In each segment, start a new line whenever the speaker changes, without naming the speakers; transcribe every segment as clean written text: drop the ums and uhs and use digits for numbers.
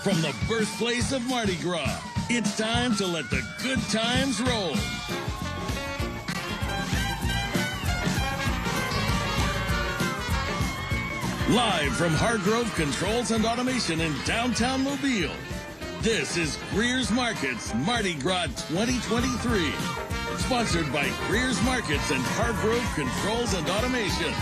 from the birthplace of Mardi Gras. It's time to let the good times roll. Live from Hargrove Controls and Automation in downtown Mobile, this is Greer's Markets Mardi Gras 2023. Sponsored by Greer's Markets and Hargrove Controls and Automation.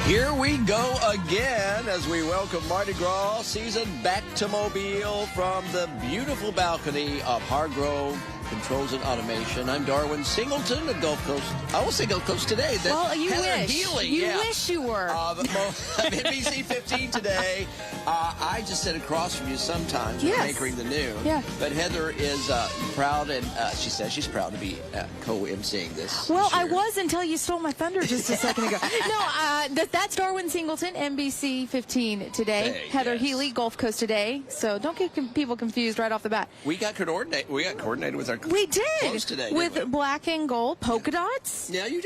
Here we go again as we welcome Mardi Gras season back to Mobile from the beautiful balcony of Hargrove Controls and Automation. I'm Darwin Singleton of Gulf Coast. I will say Gulf Coast today.
Well, you
Heather
wish.
Healy,
you wish you were.
Of NBC 15 today. I just sit across from you sometimes when anchoring the noon.
Yeah.
But Heather is proud, and she says she's proud to be co-emceeing this.
Well,
this year.
I was until you stole my thunder just a second ago. No, that's Darwin Singleton, NBC 15 today. Heather Healy, Gulf Coast today. So don't get people confused right off the bat.
We got coordinated with our
We did.
clothes today,
with black and gold polka dots.
Yeah, you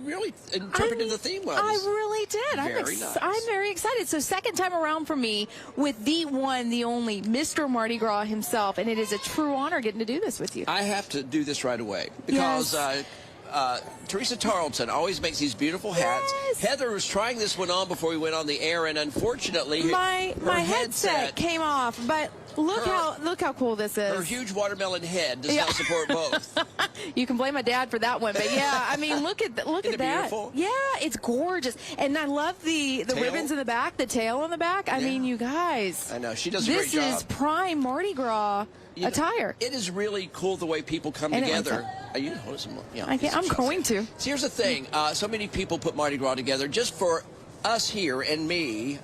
really interpreted the theme well.
I really did.
Nice.
I'm very excited. So second time around for me with the one, the only, Mr. Mardi Gras himself, and it is a true honor getting to do this with you.
I have to do this right away because Teresa Tarleton always makes these beautiful hats.
Yes.
Heather was trying this one on before we went on the air, and unfortunately,
my headset came off, but look how cool this is.
Her huge watermelon head does not support both.
You can blame my dad for that one, but yeah, I mean, look at that.
Beautiful?
Yeah, it's gorgeous, and I love the ribbons in the back, the tail on the back. I mean, you guys.
I know she does a great job.
This is prime Mardi Gras attire.
It is really cool the way people come together. You can hold some. Yeah,
I'm going to.
So here's the thing: so many people put Mardi Gras together. Just for us here and me,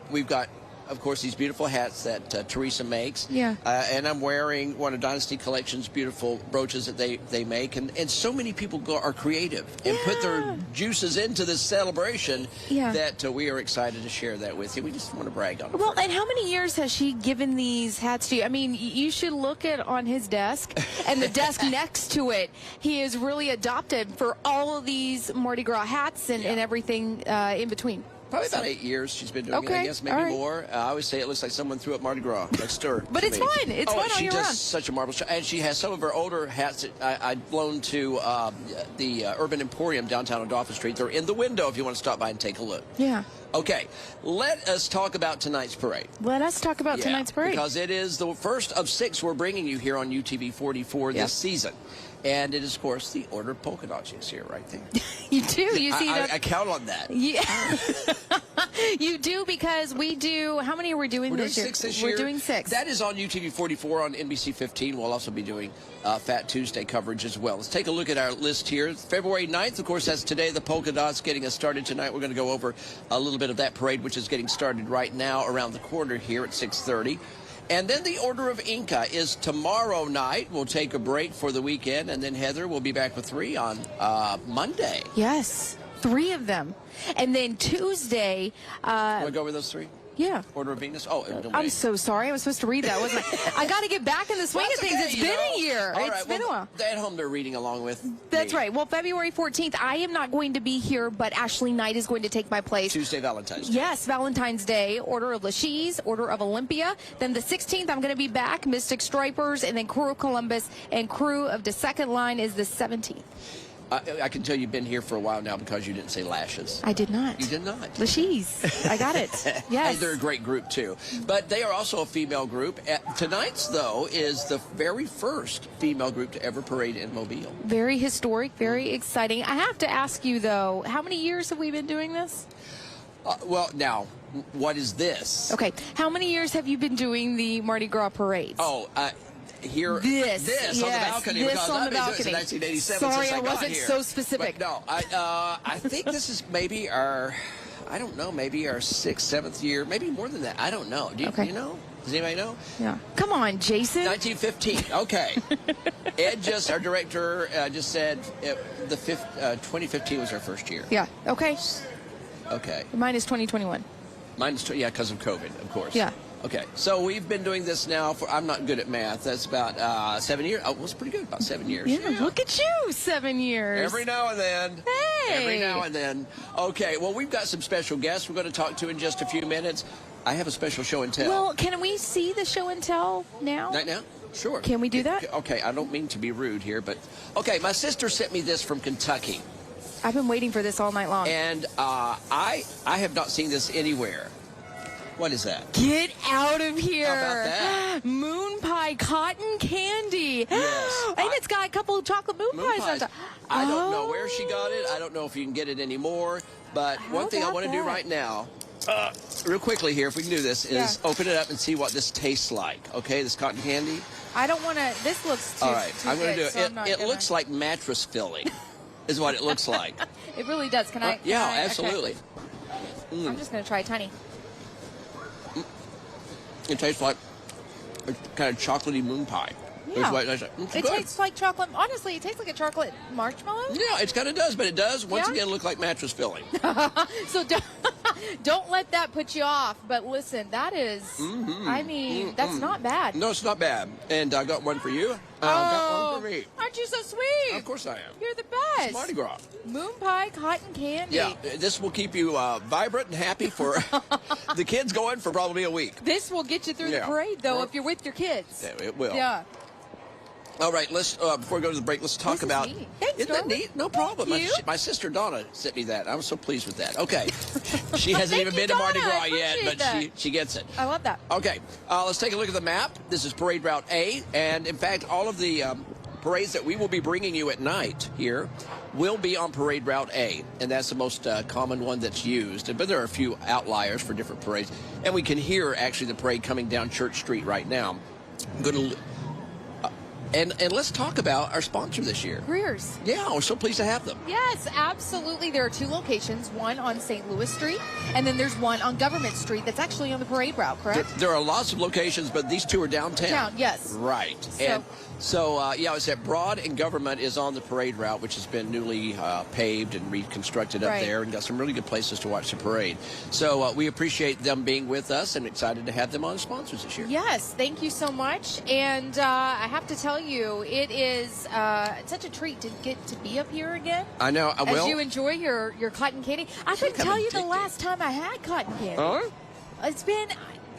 we've got, of course, these beautiful hats that Teresa makes.
Yeah.
And I'm wearing one of Dynasty Collection's beautiful brooches that they make. And so many people are creative and put their juices into this celebration that we are excited to share that with you. We just want to brag on it.
Well, and how many years has she given these hats to you? I mean, you should look at on his desk and the desk next to it. He is really adopted for all of these Mardi Gras hats and everything in between.
Probably about 8 years she's been doing it, I guess, maybe more. I always say it looks like someone threw up Mardi Gras next to her.
But it's fun. It's fun on your run.
She does such a marvelous job. And she has some of her older hats that I'd loaned to the Urban Emporium downtown on Dolphin Street. They're in the window if you want to stop by and take a look.
Yeah.
Okay, let us talk about tonight's parade.
Let us talk about tonight's parade.
Because it is the first of 6 we're bringing you here on UTV44 this season. And it is, of course, the Order of Polka Dots you see it right there.
You do. You see that?
I count on that.
Yeah. You do, because we do. How many are we doing this year?
6 this year.
We're doing 6.
That is on UTV44 on NBC 15. We'll also be doing Fat Tuesday coverage as well. Let's take a look at our list here. February 9th, of course, that's today. The Polka Dots getting us started tonight. We're going to go over a little bit of that parade, which is getting started right now around the corner here at 6:30. And then the Order of Inca is tomorrow night. We'll take a break for the weekend, and then Heather will be back with 3 on Monday.
Yes, 3 of them. And then Tuesday.
Want to go over those 3?
Yeah.
Order of Venus. Oh,
I'm so sorry. I was supposed to read that, wasn't I? I got to get back in the swing of things. It's been a year. It's been a while.
At home, they're reading along with
That's right. Well, February 14th, I am not going to be here, but Ashley Knight is going to take my place.
Tuesday, Valentine's Day.
Yes, Valentine's Day. Order of Lachise, Order of Olympia. Then the 16th, I'm going to be back. Mystic Stripers, and then Crew of Columbus, and Crew of the Second Line is the 17th.
I can tell you've been here for a while now because you didn't say lashes.
I did not.
You did not.
Lachise. I got it. Yes.
Hey, they're a great group, too. But they are also a female group. Tonight's, though, is the very first female group to ever parade in Mobile.
Very historic, very exciting. I have to ask you, though, how many years have we been doing this?
Well, now, what is this?
Okay. How many years have you been doing the Mardi Gras parades?
Oh, here,
this
on the balcony.
This on the balcony.
Since 1987.
Sorry,
since
I wasn't so specific.
But no, I think this is maybe our, I don't know, maybe our 6th, 7th year, maybe more than that. I don't know. Do you know? Does anybody know?
Yeah. Come on, Jason.
1915. Okay. Ed our director, just said 2015 was our first year.
Yeah. Okay.
Okay.
Mine is 2021.
Mine is, because of COVID, of course.
Yeah.
Okay, so we've been doing this now for, I'm not good at math, that's about 7 years. Oh, it was pretty good, about 7 years.
Yeah, look at you, 7 years.
Every now and then.
Hey.
Every now and then. Okay, well, we've got some special guests we're going to talk to in just a few minutes. I have a special show and tell.
Well, can we see the show and tell now?
Right now? Sure.
Can we do that?
Okay, I don't mean to be rude here, but... Okay, my sister sent me this from Kentucky.
I've been waiting for this all night long.
And I have not seen this anywhere. What is that?
Get out of here.
How about that?
Moon pie cotton candy.
Yes.
And it's got a couple of chocolate moon pies on top.
I don't know where she got it. I don't know if you can get it anymore. But one thing I want to do right now, real quickly here, if we can do this, is open it up and see what this tastes like. Okay, this cotton candy.
I don't want to. This looks too.
All right,
too
I'm going to do
good,
it.
so
It looks like mattress filling, is what it looks like.
It really does. Can I?
Yeah,
can I?
absolutely.
Okay. I'm just going to try tiny.
It tastes like a kind of chocolatey moon pie.
Yeah.
It's
It
good.
tastes like chocolate. Honestly, it tastes like a chocolate marshmallow.
Yeah, it kind of does, but it does once
Yeah.
again look like mattress filling.
So don't let that put you off. But listen, that is. I mean, that's not bad.
No, it's not bad. And I got one for you. Got one for me.
Aren't you so sweet?
Of course I am.
You're the best.
It's Mardi Gras.
Moon pie cotton candy.
Yeah, this will keep you vibrant and happy for the kids going for probably a week.
This will get you through the parade, though, if you're with your kids.
Yeah, it will.
Yeah.
All right, let's before we go to the break, let's talk
This is
about.
neat. Thanks,
Isn't that
Darwin.
neat? No problem.
Thank you.
My sister Donna sent me that. I was so pleased with that. Okay, she hasn't
Thank
even
you,
been to Mardi
Donna. I
Gras yet,
appreciate
but
that.
she gets it.
I love that.
Okay, let's take a look at the map. This is Parade Route A, and in fact, all of the parades that we will be bringing you at night here will be on Parade Route A, and that's the most common one that's used. But there are a few outliers for different parades, and we can hear actually the parade coming down Church Street right now. I'm going to. And let's talk about our sponsor this year.
Greer's.
Yeah, we're so pleased to have them.
Yes, absolutely. There are two locations, one on St. Louis Street, and then there's one on Government Street that's actually on the parade route, correct?
There are lots of locations, but these two are downtown.
Down, yes.
Right. Yeah, it's at Broad and Government is on the parade route, which has been newly paved and reconstructed up there, and got some really good places to watch the parade. So we appreciate them being with us and excited to have them on as sponsors this year.
Yes, thank you so much. And I have to tell you, it is such a treat to get to be up here again.
I know.
As you enjoy your cotton candy. I couldn't tell you the
addicting.
last time I had cotton candy.
Huh?
It's been,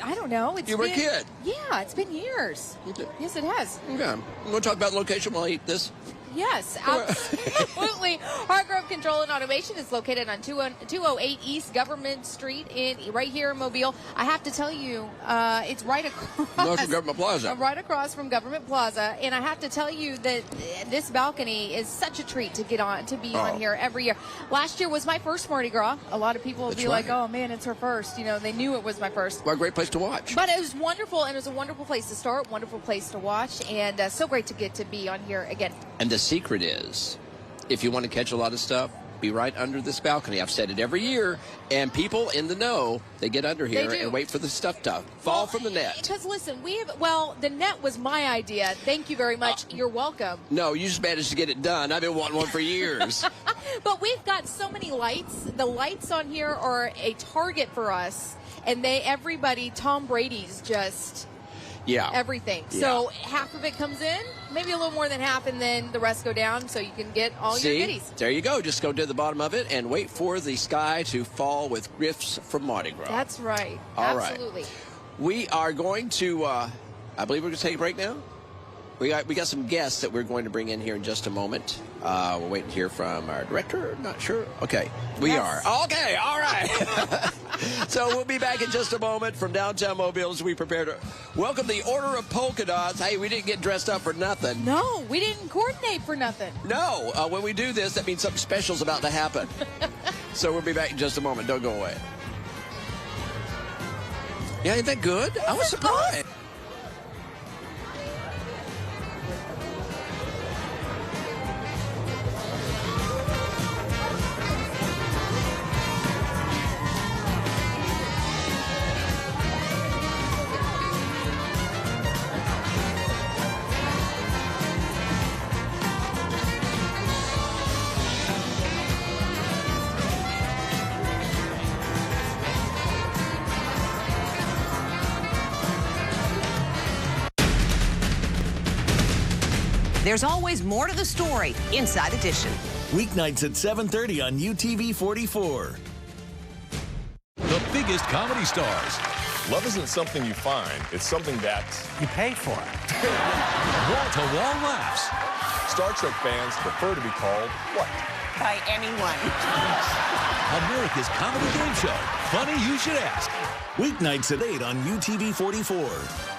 I don't know.
You were a kid.
Yeah, it's been years. Yes, it has.
Okay. You want to talk about the location while I eat this?
Yes, absolutely. Hargrove Control and Automation is located on 208 East Government Street right here in Mobile. I have to tell you, it's right across
from Government Plaza.
Right across from Government Plaza, and I have to tell you that this balcony is such a treat to be on here every year. Last year was my first Mardi Gras. A lot of people will be like, "Oh man, it's her first." You know, they knew it was my first.
Well, a great place to watch.
But it was wonderful, and it was a wonderful place to start, wonderful place to watch, and so great to get to be on here again.
And the secret is, if you want to catch a lot of stuff, be right under this balcony. I've said it every year, and people in the know, they get under here and wait for the stuff to fall from the net.
Because listen, the net was my idea. Thank you very much. You're welcome.
No, you just managed to get it done. I've been wanting one for years.
But we've got so many lights. The lights on here are a target for us, and everybody, Tom Brady's just...
Yeah.
Everything.
Yeah.
So half of it comes in, maybe a little more than half, and then the rest go down so you can get all your goodies.
There you go. Just go to the bottom of it and wait for the sky to fall with gifts from Mardi Gras.
That's right.
All
Absolutely.
Right. We are going to, I believe we're going to take a break now. We got some guests that we're going to bring in here in just a moment. We're waiting to hear from our director. Not sure. Okay. We are. Okay. All right. So we'll be back in just a moment from downtown Mobile as we prepare to welcome the Order of Polka Dots. Hey, we didn't get dressed up for nothing.
No, we didn't coordinate for nothing.
No. When we do this, that means something special is about to happen. So we'll be back in just a moment. Don't go away. Yeah, ain't that good? I was surprised.
There's always more to the story. Inside Edition.
Weeknights at 7:30 on UTV44.
The biggest comedy stars.
Love isn't something you find. It's something that
you pay for it.
Wall-to-wall laughs.
Star Trek fans prefer to be called what?
By anyone.
America's comedy game show. Funny You Should Ask.
Weeknights at 8 on UTV44.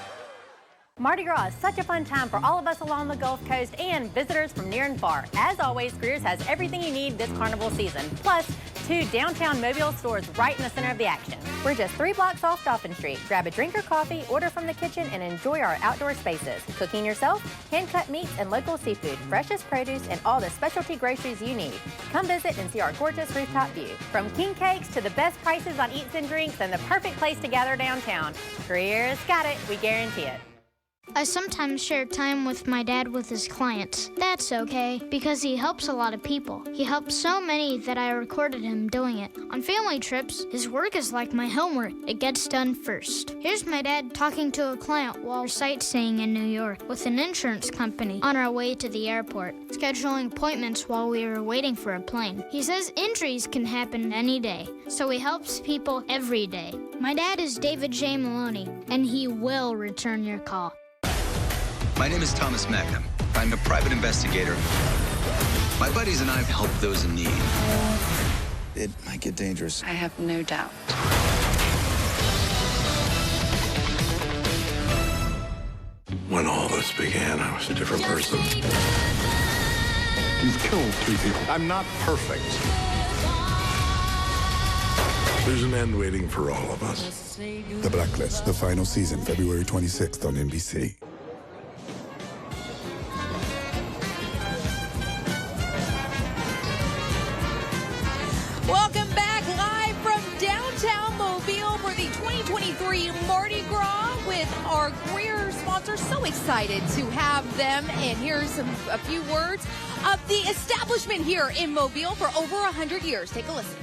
Mardi Gras is such a fun time for all of us along the Gulf Coast and visitors from near and far. As always, Greer's has everything you need this carnival season, plus 2 downtown Mobile stores right in the center of the action. We're just 3 blocks off Dolphin Street. Grab a drink or coffee, order from the kitchen, and enjoy our outdoor spaces. Cooking yourself, hand-cut meats and local seafood, freshest produce, and all the specialty groceries you need. Come visit and see our gorgeous rooftop view. From king cakes to the best prices on eats and drinks and the perfect place to gather downtown. Greer's got it. We guarantee it.
I sometimes share time with my dad with his clients. That's okay, because he helps a lot of people. He helps so many that I recorded him doing it. On family trips, his work is like my homework. It gets done first. Here's my dad talking to a client while sightseeing in New York with an insurance company on our way to the airport, scheduling appointments while we were waiting for a plane. He says injuries can happen any day, so he helps people every day. My dad is David J. Maloney, and he will return your call.
My name is Thomas Magnum. I'm a private investigator. My buddies and I help those in need. It might get dangerous.
I have no doubt.
When all this began, I was a different person. You've killed 3 people. I'm not perfect. There's an end waiting for all of us.
The Blacklist, the final season, February 26th on NBC.
Welcome back live from downtown Mobile for the 2023 Mardi Gras with our Greer sponsors. So excited to have them. And here's a few words of the establishment here in Mobile for over 100 years. Take a listen.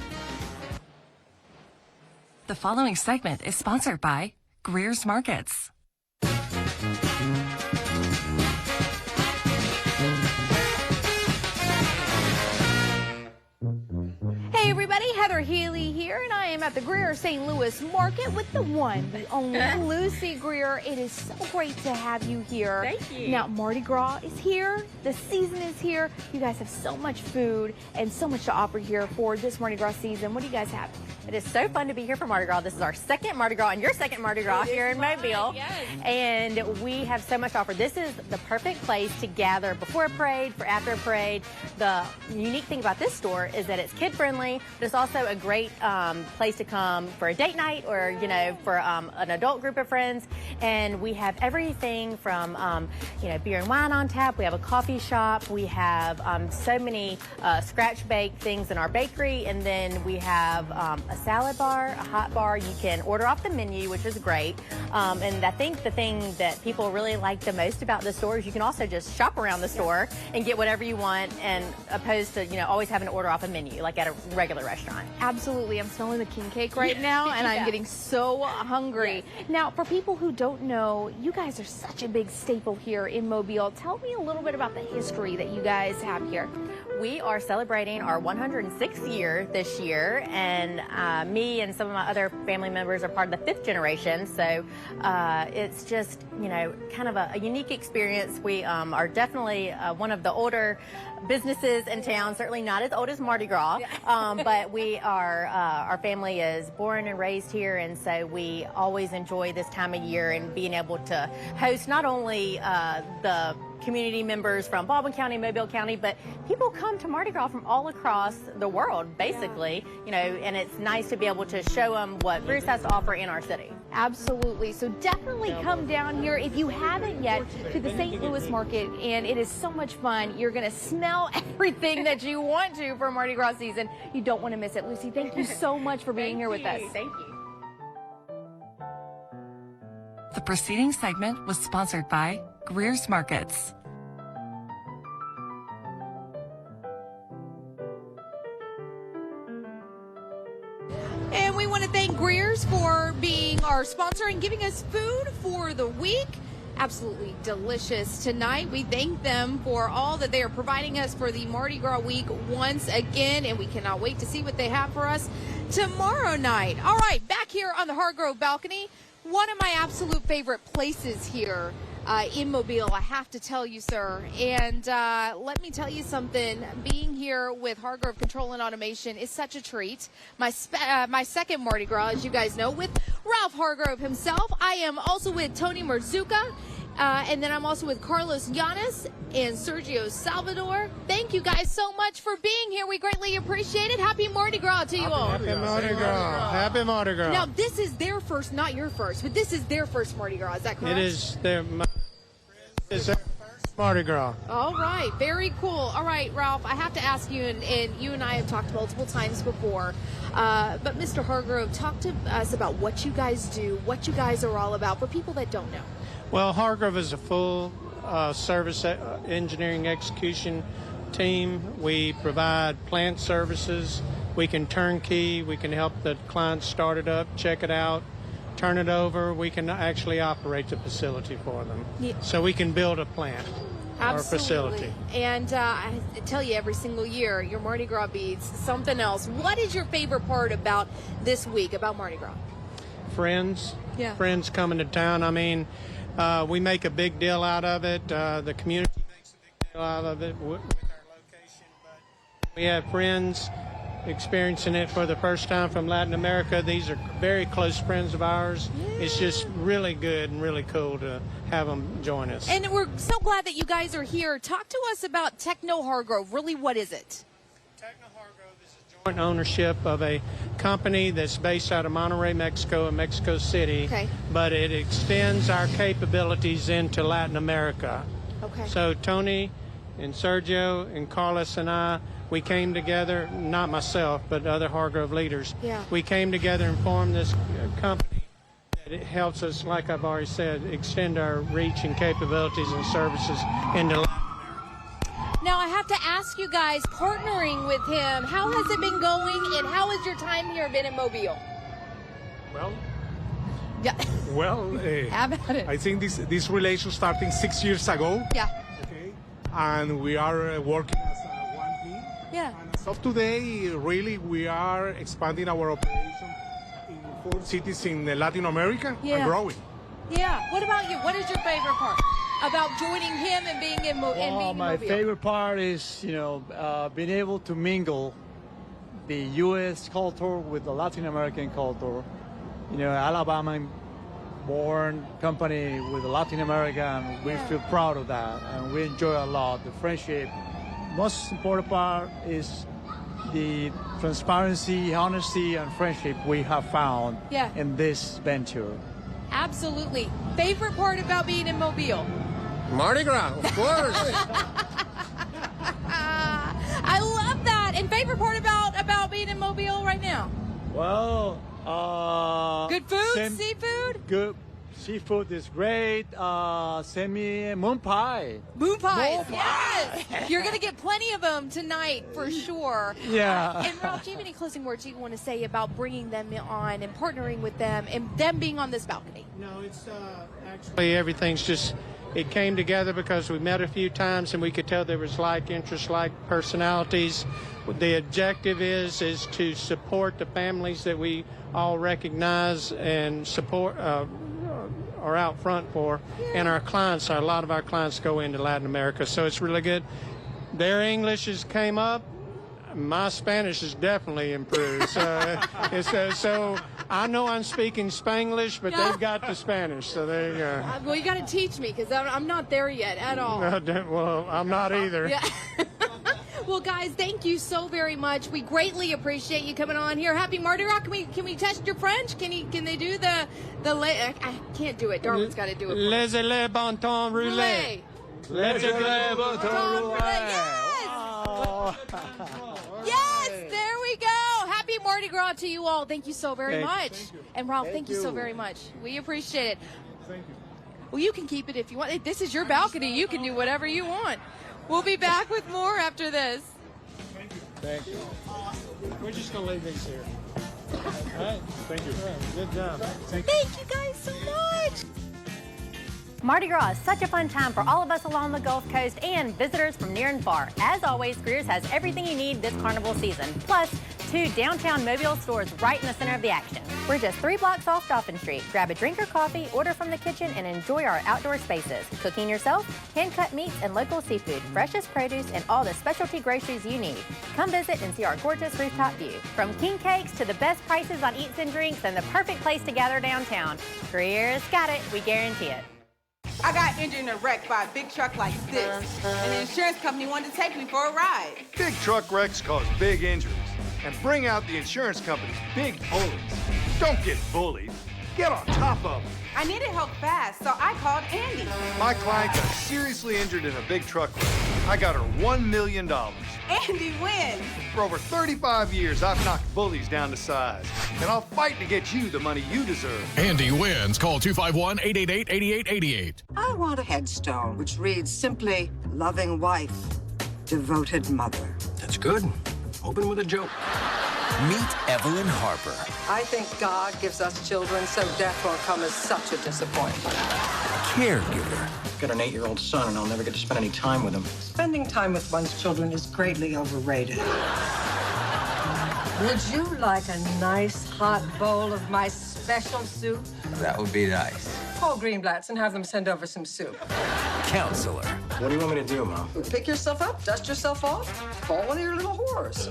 The following segment is sponsored by Greer's Markets.
Hey everybody, Heather Healy here, and I am at the Greer St. Louis Market with the one, the only Lucy Greer. It is so great to have you here.
Thank you.
Now, Mardi Gras is here. The season is here. You guys have so much food and so much to offer here for this Mardi Gras season. What do you guys have?
It is so fun to be here for Mardi Gras. This is our second Mardi Gras and your second Mardi Gras here in Mobile.
Yes.
And we have so much to offer. This is the perfect place to gather before a parade, for after a parade. The unique thing about this store is that it's kid-friendly, but it's also a great place to come for a date night or, you know, for an adult group of friends. And we have everything from, you know, beer and wine on tap. We have a coffee shop. We have so many scratch-baked things in our bakery. And then we have a salad bar, a hot bar. You can order off the menu, which is great. And I think the thing that people really like the most about the store is you can also just shop around the store and get whatever you want, and opposed to, you know, always having to order off a menu like at a regular restaurant.
Absolutely. I'm smelling the king cake right now, and I'm getting so hungry. Yes. Now, for people who don't know, you guys are such a big staple here in Mobile. Tell me a little bit about the history that you guys have here.
We are celebrating our 106th year this year, and me and some of my other family members are part of the 5th generation, so it's just, you know, kind of a unique experience. We are definitely one of the older businesses in town, certainly not as old as Mardi Gras, but we are, our family is born and raised here, and so we always enjoy this time of year and being able to host not only the community members from Baldwin County, Mobile County, but people come to Mardi Gras from all across the world, basically, you know, and it's nice to be able to show them what Greer's has to offer in our city.
Absolutely. So definitely come down here if you haven't yet to the St. Louis Market, and it is so much fun. You're going to smell everything that you want to for Mardi Gras season. You don't want to miss it. Lucy, thank you so much for being here with us.
Thank you.
The preceding segment was sponsored by Greer's Markets.
And we want to thank Greer's for being our sponsor and giving us food for the week. absolutely delicious. Tonight, we thank them for all that they are providing us for the Mardi Gras week once again, and we cannot wait to see what they have for us tomorrow night. All right, back here on the Hargrove balcony, one of my absolute favorite places here in Mobile, I have to tell you, sir. And let me tell you something. Being here with Hargrove Control and Automation is such a treat. My second Mardi Gras, as you guys know, with Ralph Hargrove himself. I am also with Tony Merzuka. And then I'm also with Carlos Llanes and Sergio Salvador. Thank you guys so much for being here. We greatly appreciate it. Happy Mardi Gras to you all.
Happy Mardi Gras. Happy Mardi Gras.
Now, this is their first, not your first, but this is their first Mardi Gras. Is that correct?
It is their first Mardi Gras.
All right. Very cool. All right, Ralph, I have to ask you, and you and I have talked multiple times before, but Mr. Hargrove, talk to us about what you guys do, what you guys are all about for people that don't know.
Well, Hargrove is a full service engineering execution team. We provide plant services. We can turnkey. We can help the client start it up, check it out, turn it over. We can actually operate the facility for them.
Yeah.
So we can build a plant or a facility.
And I tell you, every single year, your Mardi Gras beads something else. What is your favorite part about this week, about Mardi Gras?
Friends.
Yeah.
Friends coming to town. I mean, we make a big deal out of it. The community makes a big deal out of it with our location. But we have friends experiencing it for the first time from Latin America. These are very close friends of ours. Yeah. It's just really good and really cool to have them join us.
And we're so glad that you guys are here. Talk to us about Techno Hargrove. Really, what is it?
Techno Hargrove is a joint ownership of a company that's based out of Monterrey, Mexico and Mexico City.
Okay.
But it extends our capabilities into Latin America.
Okay.
So Tony and Sergio and Carlos and I, we came together, not myself, but other Hargrove leaders.
Yeah.
We came together and formed this company that it helps us, like I've already said, extend our reach and capabilities and services into Latin America.
Now, I have to ask you guys, partnering with him, how has it been going, and how has your time here been in Mobile?
Well,
yeah.
Well,
how about it?
I think this relation starting 6 years ago.
Yeah.
Okay. And we are working as one team.
Yeah.
And as of today, really, we are expanding our operation in 4 cities in Latin America and growing.
Yeah. What about you? What is your favorite part about joining him and being in Mobile?
My favorite part is, being able to mingle the U.S. culture with the Latin American culture. Alabama-born company with Latin America, and we feel proud of that, and we enjoy a lot the friendship. Most important part is the transparency, honesty, and friendship we have found in this venture.
Absolutely. Favorite part about being in Mobile?
Mardi Gras, of course.
I love that. And favorite part about being in Mobile right now?
Well,
good food, seafood?
Good. Seafood is great. Send me moon pie.
Moon pies, yes. You're going to get plenty of them tonight for sure.
Yeah.
And Ralph, do you have any closing words you want to say about bringing them on and partnering with them and them being on this balcony?
No, it's actually everything's just, it came together because we met a few times and we could tell there was like interests, like personalities. The objective is to support the families that we all recognize and support, are out front for, and our clients, a lot of our clients go into Latin America, so it's really good. Their English came up, my Spanish has definitely improved. So I know I'm speaking Spanglish, but they've got the Spanish, so there you go.
Well, you got to teach me because I'm not there yet at all.
Well, I'm not either.
Yeah. Well, guys, thank you so very much. We greatly appreciate you coming on here. Happy Mardi Gras. Can we test your French? Can they do the I can't do it. Darwin's got to do it.
Les bon temps roulé. Les bon temps roulé.
Yes. Yes, there we go. Happy Mardi Gras to you all. Thank you so very much. And Ralph, thank you so very much. We appreciate it.
Thank you.
Well, you can keep it if you want. This is your balcony. You can do whatever you want. We'll be back with more after this.
Thank you. We're just going to leave these here. All right.
Thank you.
Good job.
Thank you guys so much.
Mardi Gras is such a fun time for all of us along the Gulf Coast and visitors from near and far. As always, Greer's has everything you need this carnival season, plus 2 downtown Mobile stores right in the center of the action. We're just 3 blocks off Dolphin Street. Grab a drink or coffee, order from the kitchen, and enjoy our outdoor spaces. Cooking yourself, hand-cut meats and local seafood, freshest produce, and all the specialty groceries you need. Come visit and see our gorgeous rooftop view. From king cakes to the best prices on eats and drinks and the perfect place to gather downtown. Greer's got it. We guarantee it.
I got injured in a wreck by a big truck like this, and the insurance company wanted to take me for a ride.
Big truck wrecks cause big injuries, and bring out the insurance company's big bullies. Don't get bullied. Get on top of them.
I needed help fast, so I called Andy.
My client got seriously injured in a big truck wreck. I got her $1 million.
Andy wins.
For over 35 years, I've knocked bullies down to size, and I'll fight to get you the money you deserve.
Andy wins. Call 251-888-8888.
I want a headstone which reads simply, loving wife, devoted mother.
That's good. Open with a joke.
Meet Evelyn Harper.
I think God gives us children so death won't come as such a disappointment.
Caregiver.
Got an 8-year-old son, and I'll never get to spend any time with him.
Spending time with one's children is greatly overrated. Would you like a nice hot bowl of my special soup?
That would be nice.
Call Greenblatt's and have them send over some soup.
Counselor.
What do you want me to do, Mom?
Pick yourself up, dust yourself off, call one of your little whores.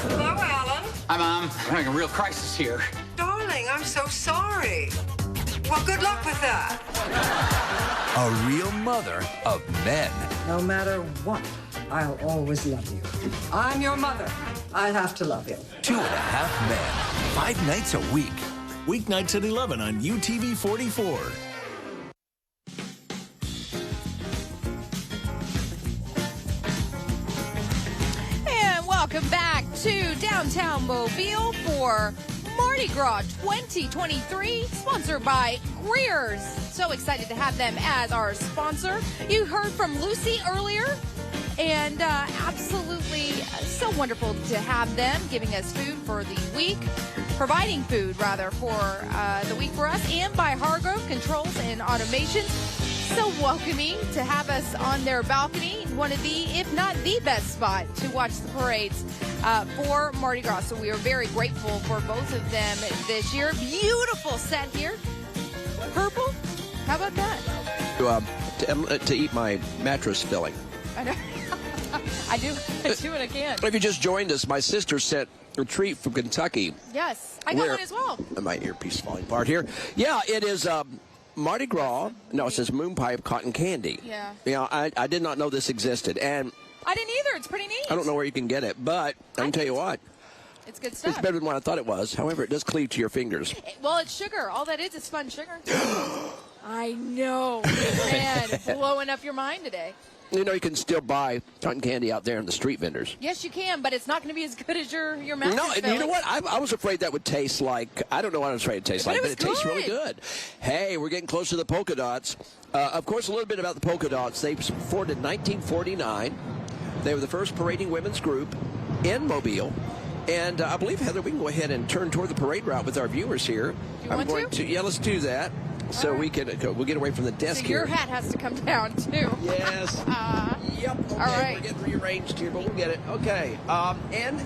Hello, Alan.
Hi, Mom. I'm having a real crisis here.
Darling, I'm so sorry. Well, good luck with that.
A real mother of men.
No matter what, I'll always love you. I'm your mother. I have to love you.
2.5 men. 5 nights a week.
Weeknights at 11 on UTV44.
And welcome back to downtown Mobile for Mardi Gras 2023, sponsored by Greer's. So excited to have them as our sponsor. You heard from Lucy earlier, and absolutely so wonderful to have them giving us food for the week, providing food rather for the week for us, and by Hargrove Controls and Automation. So welcoming to have us on their balcony, one of the, if not the best spot to watch the parades for Mardi Gras. So we are very grateful for both of them this year. Beautiful set here. Purple. How about that?
To eat my mattress filling.
I know. I do what I can.
If you just joined us, my sister sent a treat from Kentucky.
Yes, I got one as well.
My earpiece falling apart here. Yeah, it is Mardi Gras. No, it says moon pipe cotton candy.
Yeah.
You know, I did not know this existed, and
I didn't either. It's pretty neat.
I don't know where you can get it, but I can tell you what.
It's good stuff.
It's better than what I thought it was. However, it does cleave to your fingers.
Well, it's sugar. All that is fun sugar. I know. Man, blowing up your mind today.
You know, you can still buy cotton candy out there in the street vendors.
Yes, you can, but it's not going to be as good as your mattress
No,
filling.
you know what? I was afraid that would taste like, I don't know what I was afraid it tastes like, but it tastes really good. Hey, we're getting close to the polka dots. Of course, a little bit about the polka dots. They formed in 1949. They were the first parading women's group in Mobile. And I believe, Heather, we can go ahead and turn toward the parade route with our viewers here.
I'm going to?
Yeah, let's do that. So we can we'll get away from the desk
so
here.
Your hat has to come down too.
Yes. Yep. Okay,
all right.
We're getting rearranged here, but we'll get it. Okay. And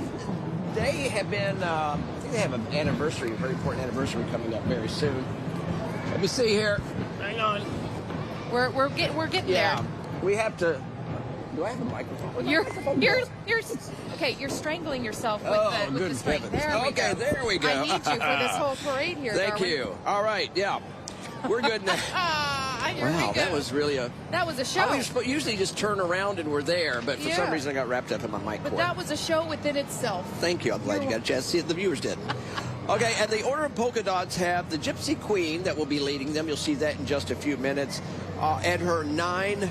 they have been. I think they have an anniversary, a very important anniversary coming up very soon. Let me see here. Hang on.
We're getting there.
We have to. Do I have a microphone?
You're okay. You're strangling yourself with the string.
Okay, there we go.
I need you for this whole parade here.
Thank
Darwin.
you. All right. Yeah. We're good now. Wow, that was really
That was a show.
I usually just turn around and we're there, but for some reason I got wrapped up in my mic cord.
But that was a show within itself.
Thank you. I'm glad you got a chance to see it. The viewers did. Okay, and the Order of Polka Dots have the Gypsy Queen that will be leading them. You'll see that in just a few minutes. And her 9...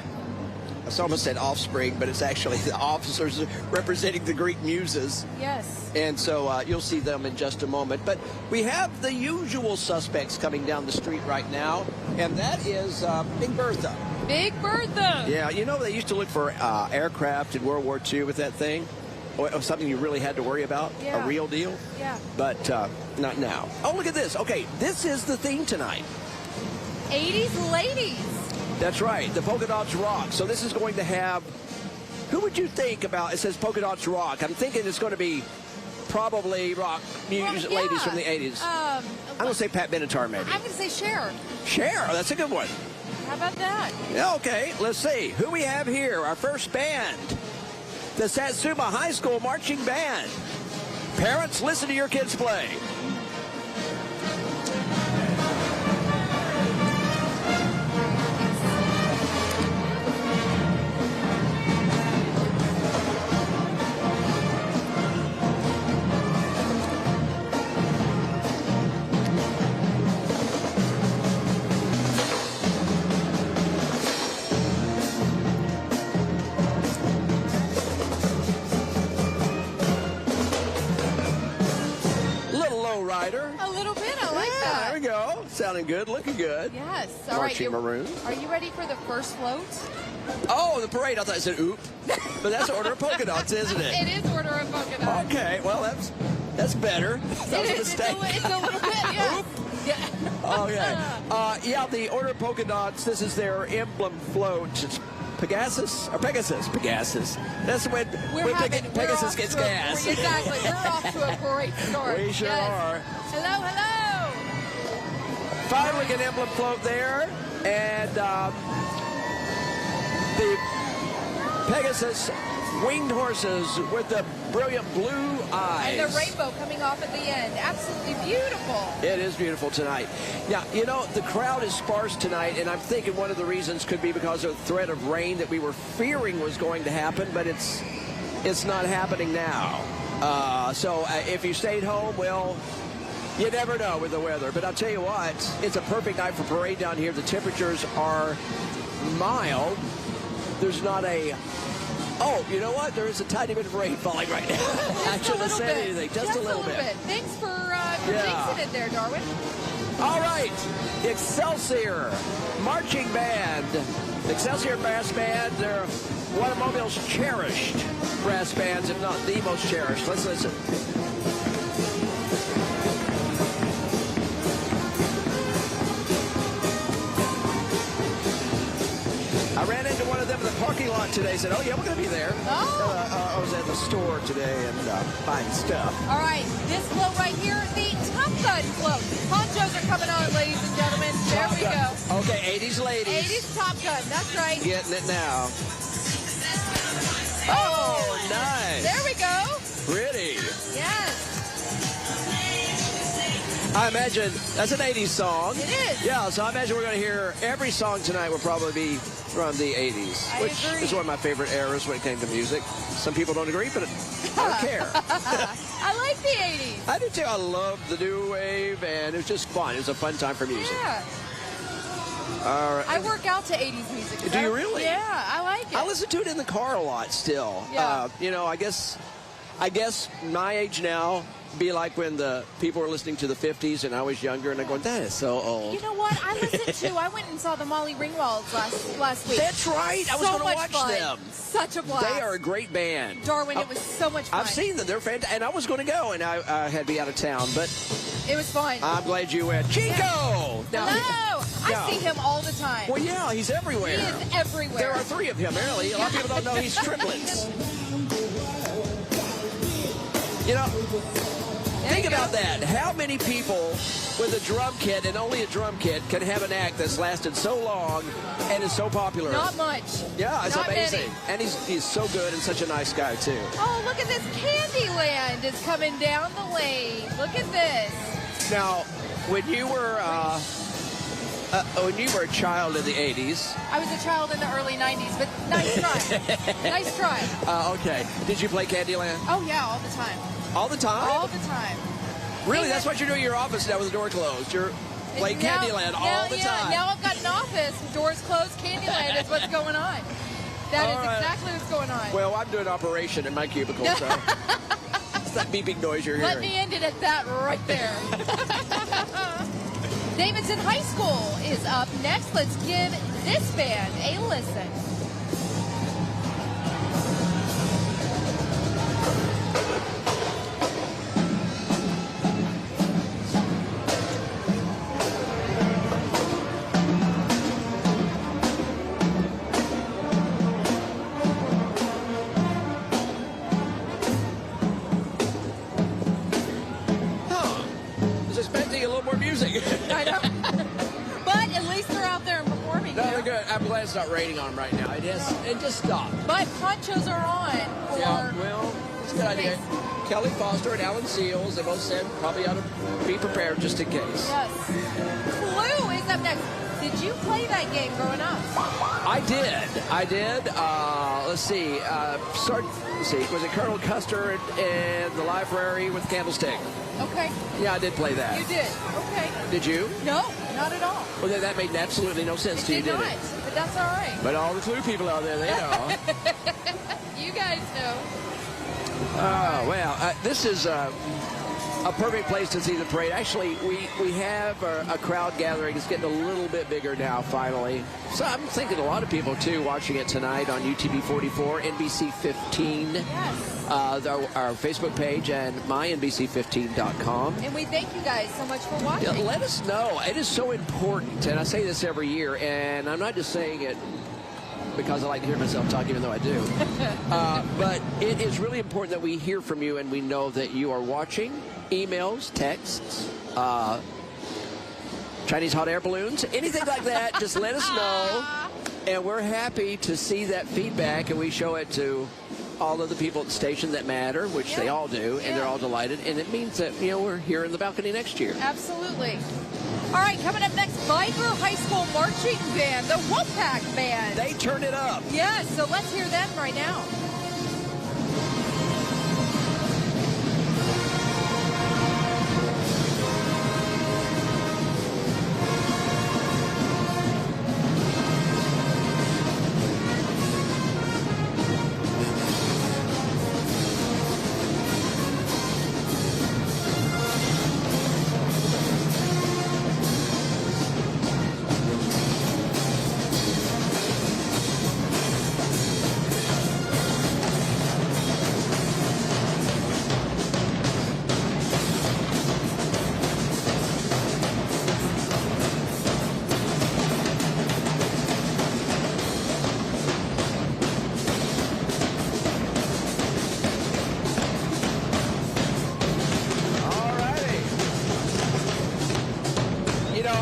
I almost said offspring, but it's actually the officers representing the Greek muses.
Yes.
And so you'll see them in just a moment. But we have the usual suspects coming down the street right now, and that is Big Bertha.
Big Bertha.
Yeah, you know they used to look for aircraft in World War II with that thing? Or something you really had to worry about?
Yeah.
A real deal?
Yeah.
But not now. Oh, look at this. Okay, this is the theme tonight.
80s ladies.
That's right. The Polka Dots Rock. So this is going to have, who would you think about? It says Polka Dots Rock. I'm thinking it's going to be probably rock music ladies from the 80s. I'm going to say Pat Benatar, maybe.
I'm going to say Cher.
Cher, that's a good one.
How about that?
Yeah, okay, let's see. Who we have here? Our first band, the Satsuma High School Marching Band. Parents, listen to your kids play.
A little bit. I like that.
There we go. Sounding good. Looking good.
Yes. All
Marching
right.
Maroon.
Are you ready for the first float?
Oh, the parade. I thought it said oop. But that's Order of Polka Dots, isn't it?
It is Order of Polka Dots.
Okay. Well, that's better. That was a mistake.
It's a little bit, yeah.
Okay. Yeah, the Order of Polka Dots, this is their emblem float. It's Pegasus. That's when Pegasus gets gas.
Exactly. We're off to a great start.
We sure are.
Hello, hello.
Fine looking emblem float there. And the Pegasus winged horses with the brilliant blue eyes.
And the rainbow coming off at the end. Absolutely beautiful.
It is beautiful tonight. Now, you know, the crowd is sparse tonight, and I'm thinking one of the reasons could be because of the threat of rain that we were fearing was going to happen, but it's not happening now. So if you stayed home, well, you never know with the weather. But I'll tell you what, it's a perfect night for parade down here. The temperatures are mild. There's not a... Oh, you know what? There is a tiny bit of rain falling right now. I shouldn't have said anything. Just a little bit.
Thanks for fixing it there, Darwin.
All right. Excelsior Marching Band. Excelsior Brass Band. They're one of Mobile's cherished brass bands, if not the most cherished. Let's listen. I ran into one of them in the parking lot today. Said, "Oh yeah, we're going to be there."
Oh.
I was at the store today and buying stuff.
All right, this float right here, the Top Gun float. Ponchos are coming on, ladies and gentlemen. There we go.
Okay, 80s ladies.
80s Top Gun. That's right.
Getting it now. Oh, nice.
There we go.
Pretty.
Yes.
I imagine that's an 80s song.
It is.
Yeah, so I imagine we're going to hear every song tonight will probably be from the 80s, which is one of my favorite eras when it came to music. Some people don't agree, but I don't care.
I like the 80s.
I do too. I love the new wave, and it was just fun. It was a fun time for music.
Yeah.
All right.
I work out to 80s music.
Do you really?
Yeah, I like it.
I listen to it in the car a lot still.
Yeah.
You know, I guess my age now be like when the people were listening to the 50s and I was younger and they're going, that is so old.
You know what? I went and saw the Molly Ringwalds last week.
That's right. I was going to watch them.
Such a blast.
They are a great band.
Darwin, it was so much fun.
I've seen them. They're fantastic. And I was going to go and I had to be out of town, but
it was fun.
I'm glad you went. Chico!
Yeah. Hello! I see him all the time.
Well, yeah, he's everywhere.
He is everywhere.
There are 3 of him, apparently. A lot of people don't know he's triplets. You know, think about that. How many people with a drum kit and only a drum kit can have an act that's lasted so long and is so popular?
Not much.
Yeah, it's
Not
amazing.
many.
And he's so good and such a nice guy, too.
Oh, look at this. Candyland is coming down the lane. Look at this.
Now, when you were a child in the 80s.
I was a child in the early 90s, but nice try. Nice try.
Okay. Did you play Candyland?
Oh, yeah, all the time.
All the time?
All the time.
Really? That's what you're doing in your office now with the door closed. You're playing Candyland all the time.
Now I've got an office, doors closed, Candyland is what's going on. That is exactly what's going on.
Well, I'm doing operation in my cubicle, so it's that beeping noise you're hearing.
Let me end it at that right there. Davidson High School is up next. Let's give this band a listen.
it's not raining on them right now. It just stopped.
But ponchos are on.
Yeah, well, it's a good idea. Kelly Foster and Alan Seals, they both said probably ought to be prepared just in case.
Yes. Clue is up next. Did you play that game growing up?
I did. Let's see. Let's see. Was it Colonel Custer and the library with Candlestick?
Okay.
Yeah, I did play that.
You did. Okay.
Did you?
No, not at all.
Well, then that made absolutely no sense to you, did it?
But that's all right.
But all the Clue people out there, they know.
You guys know.
Well, this is a perfect place to see the parade. Actually, we have a crowd gathering. It's getting a little bit bigger now, finally. So I'm thinking a lot of people, too, watching it tonight on UTV44, NBC 15, our Facebook page, and mynbc15.com.
And we thank you guys so much for watching.
Yeah, let us know. It is so important, and I say this every year, and I'm not just saying it because I like to hear myself talk, even though I do. But it is really important that we hear from you and we know that you are watching. Emails, texts, Chinese hot air balloons, anything like that, just let us know. And we're happy to see that feedback, and we show it to all of the people at the station that matter, which they all do, and they're all delighted. And it means that, we're here in the balcony next year.
Absolutely. All right, coming up next, Viper High School Marching Band, the Wolfpack Band.
They turn it up.
Yes, so let's hear them right now.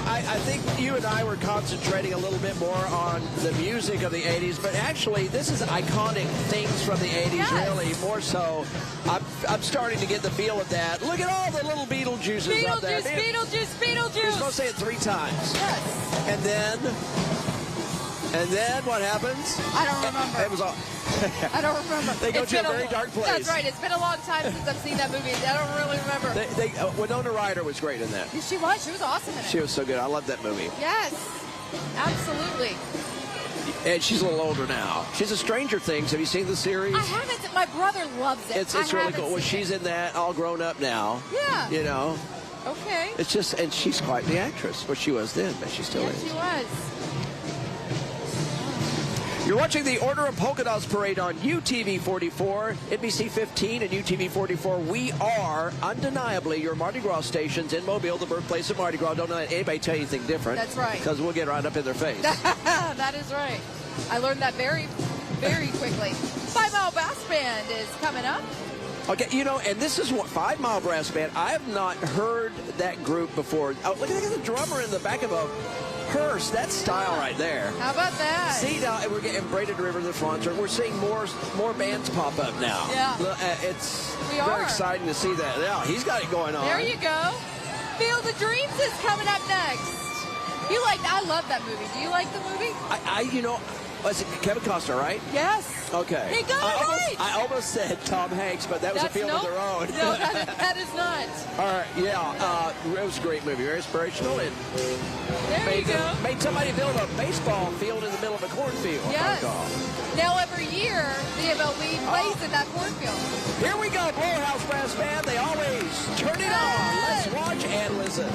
I think you and I were concentrating a little bit more on the music of the 80s, but actually this is iconic things from the 80s, really, more so. I'm starting to get the feel of that. Look at all the little Beetlejuices up there.
Beetlejuice.
You're supposed to say it 3 times.
Yes.
And then what happens?
I don't remember.
It was all...
I don't remember.
They go to a very dark place.
That's right. It's been a long time since I've seen that movie. I don't really remember.
Winona Ryder was great in that.
She was. She was awesome in it.
She was so good. I loved that movie.
Yes. Absolutely.
And she's a little older now. She's a Stranger Things. Have you seen the series?
I haven't. My brother loves it.
It's really cool. Well, she's in that, all grown up now.
Yeah.
You know.
Okay.
It's just, and she's quite the actress. Well, she was then, but she still is.
She was.
You're watching the Order of Polka Dots Parade on UTV44, NBC 15, and UTV44. We are undeniably your Mardi Gras stations in Mobile, the birthplace of Mardi Gras. Don't let anybody tell you anything different.
That's right.
Because we'll get right up in their face.
That is right. I learned that very, very quickly. 5 Mile Brass Band is coming up.
Okay, you know, and this is what 5 Mile Brass Band. I have not heard that group before. Oh, look at the drummer in the back of a hearse. That's style right there.
How about that?
See, now we're getting Braided River, the sponsor. We're seeing more bands pop up now.
Yeah.
It's very exciting to see that. Yeah, he's got it going on.
There you go. Field of Dreams is coming up next. I love that movie. Do you like the movie?
You know, was it Kevin Costner, right?
Yes.
Okay.
He got it right.
I almost said Tom Hanks, but that was A Field of Their Own.
No, that is not.
All right, yeah, it was a great movie, very inspirational. And made somebody build a baseball field in the middle of a cornfield.
Yes. Now every year, the MLB plays in that cornfield.
Here we go, Blower House Brass Band. They always turn it on. Let's watch and listen.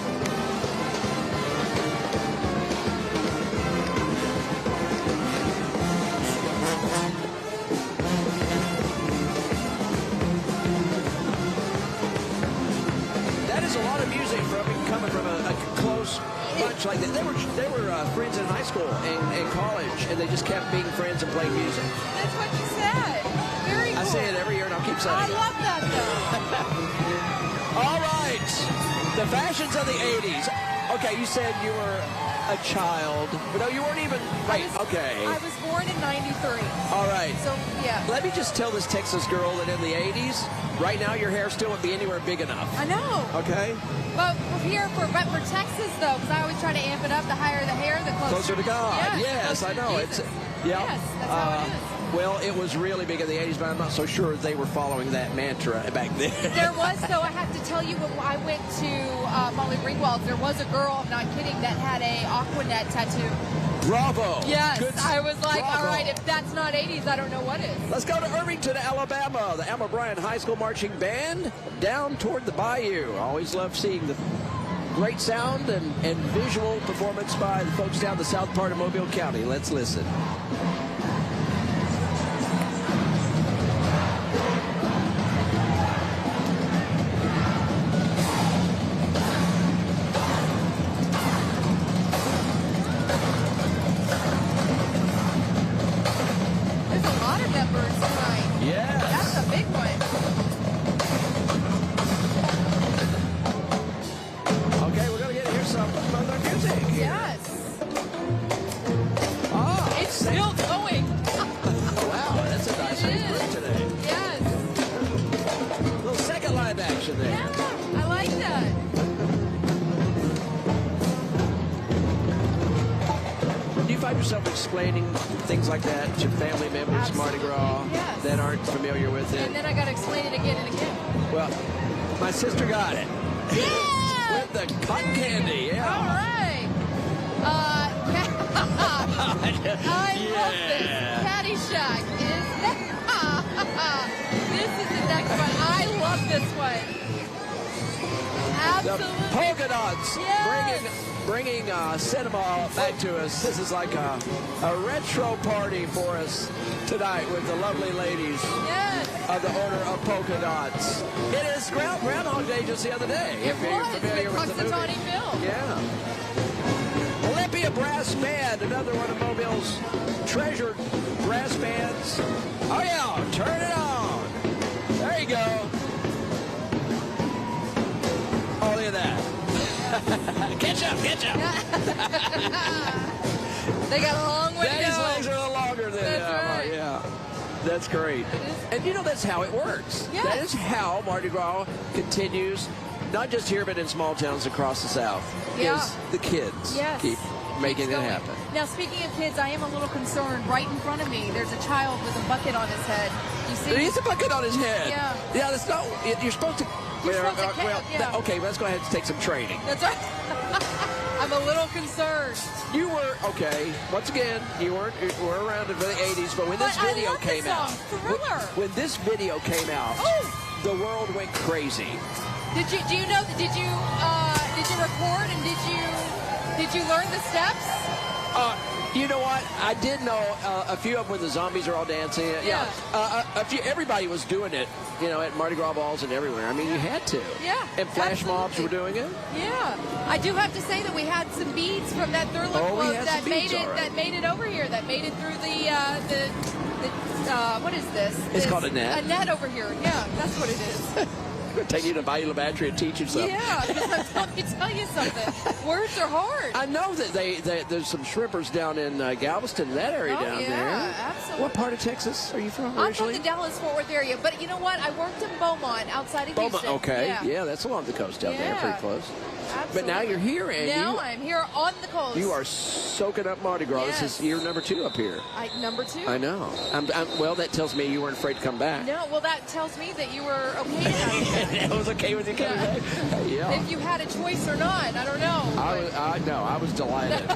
That is a lot of music coming from a close bunch like that. They were friends in high school and college, and they just kept being friends and playing music.
That's what you said. Very cool.
I say it every year, and I'll keep saying it.
I love that, though.
All right. The fashions of the 80s. Okay, you said you were a child. No, you weren't even. Right. Okay.
I was born in '93.
All right.
So, yeah.
Let me just tell this Texas girl that in the 80s, right now your hair still wouldn't be anywhere big enough.
I know.
Okay?
But for Texas, though, because I always try to amp it up, the higher the hair, the closer
to God.
Yes,
Yes, I know.
Jesus.
Yeah.
Yes, that's how it is.
Well, it was really big in the 80s, but I'm not so sure they were following that mantra back then.
There was, though, I have to tell you, when I went to Molly Ringwald's, there was a girl, I'm not kidding, that had a Aquanet tattoo.
Bravo.
Yes,
Good.
I was like,
Bravo.
all right, if that's not 80s, I don't know what is.
Let's go to Irvington, Alabama. The Alma Bryan High School Marching Band down toward the bayou. Always love seeing the great sound and visual performance by the folks down the south part of Mobile County. Let's listen. Yourself explaining things like that to family members, Mardi Gras, that aren't familiar with it.
And then I got to explain it again and again.
Well, my sister got it.
Yeah!
With the cotton candy, yeah.
All right. I love this. Caddyshack is this is the next one. I love this one. Absolutely.
The polka dots.
Yes.
Bringing cinema back to us. This is like a retro party for us tonight with the lovely ladies of the Order of Polka Dots. It is Groundhog Day just the other day.
It
if you're familiar with the movie.
Film.
Yeah. Olympia Brass Band, another one of Mobile's treasured brass bands. Oh yeah, turn it on. There you go. Oh, look at that. Catch up.
They got a long way to go.
Daddy's legs are a little longer than
right.
Yeah. That's great. And you know, that's how it works.
Yes.
That is how Mardi Gras continues, not just here, but in small towns across the South.
Yeah.
Is the kids keep making it happen.
Now, speaking of kids, I am a little concerned. Right in front of me, there's a child with a bucket on his head. You see?
There's a bucket on his head.
Yeah.
Yeah, that's not, you're supposed to... Okay, let's go ahead and take some training.
That's right. I'm a little concerned.
You were, okay, once again, you were around in the 80s, but when this video came out, when this video came out, the world went crazy.
Did you record and did you learn the steps?
You know what? I did know a few of them when the zombies are all dancing. Yeah. Everybody was doing it, you know, at Mardi Gras balls and everywhere. I mean, you had to.
Yeah.
And flash mobs were doing it.
Yeah. I do have to say that we had some beads from that Thriller Club that made it over here. That made it through the what is this?
It's called a net.
A net over here. Yeah, that's what it is.
I'm going to take you to Bayou Battery and teach you something.
Yeah, because let me tell you something. Words are hard.
I know that there's some shrimpers down in Galveston, that area down there.
Yeah, absolutely.
What part of Texas are you from originally?
I'm from the Dallas-Fort Worth area, but you know what? I worked in Beaumont, outside of Houston.
Okay, yeah, that's along the coast down there, pretty close.
Absolutely.
But now you're here, and
now I'm here on the coast.
You are soaking up Mardi Gras.
Yes.
This is year number 2 up here.
Number 2.
I know. Well, that tells me you weren't afraid to come back.
No, well, that tells me that you were okay to have
It was okay with you coming back? Yeah.
If you had a choice or not, I don't know.
I was delighted.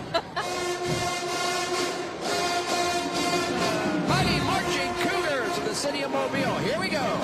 Mighty Marching Cougars of the city of Mobile. Here we go.